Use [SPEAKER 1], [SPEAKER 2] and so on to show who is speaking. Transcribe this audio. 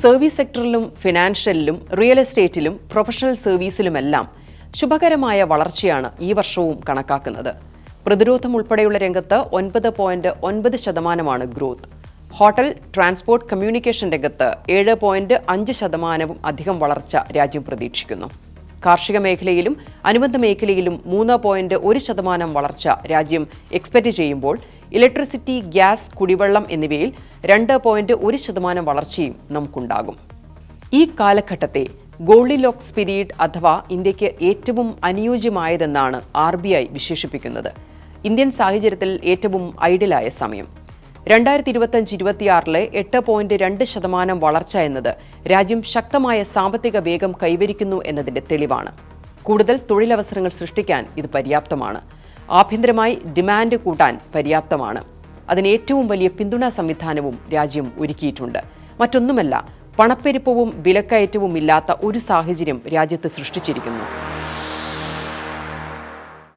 [SPEAKER 1] Service സെക്ടറിലും ഫിനാൻഷ്യലിലും real എസ്റ്റേറ്റിലും professional സർവീസിലുമെല്ലാം ശുഭകരമായ വളർച്ചയാണ് ഈ വർഷവും കണക്കാക്കുന്നത്. പ്രതിരോധം ഉൾപ്പെടെയുള്ള രംഗത്ത് 9.9% ഗ്രോത്ത്. ഹോട്ടൽ, ട്രാൻസ്പോർട്ട്, കമ്മ്യൂണിക്കേഷൻ രംഗത്ത് 7.5% അധികം വളർച്ച രാജ്യം പ്രതീക്ഷിക്കുന്നു. കാർഷിക മേഖലയിലും അനുബന്ധ മേഖലയിലും 3.1% വളർച്ച രാജ്യം എക്സ്പെക്ട് ചെയ്യുമ്പോൾ ഇലക്ട്രിസിറ്റി, ഗ്യാസ്, കുടിവെള്ളം എന്നിവയിൽ 2.1% വളർച്ചയും നമുക്കുണ്ടാകും. ഈ കാലഘട്ടത്തെ ഗോൾഡിലോക്സ് പീരീഡ് അഥവാ ഇന്ത്യക്ക് ഏറ്റവും അനുയോജ്യമായതെന്നാണ് RBI വിശേഷിപ്പിക്കുന്നത്. ഇന്ത്യൻ സാഹചര്യത്തിൽ ഏറ്റവും ഐഡിയലായ സമയം. 2025-26 8.2% വളർച്ച എന്നത് രാജ്യം ശക്തമായ സാമ്പത്തിക വേഗം കൈവരിക്കുന്നു എന്നതിന്റെ തെളിവാണ്. കൂടുതൽ തൊഴിലവസരങ്ങൾ സൃഷ്ടിക്കാൻ ഇത് പര്യാപ്തമാണ്. ആഭ്യന്തരമായി ഡിമാൻഡ് കൂട്ടാൻ പര്യാപ്തമാണ്. അതിന് ഏറ്റവും വലിയ പിന്തുണാ സംവിധാനവും രാജ്യം ഒരുക്കിയിട്ടുണ്ട്. മറ്റൊന്നുമല്ല, പണപ്പെരുപ്പവും വിലക്കയറ്റവും ഇല്ലാത്ത ഒരു സാഹചര്യം രാജ്യത്ത് സൃഷ്ടിച്ചിരിക്കുന്നു.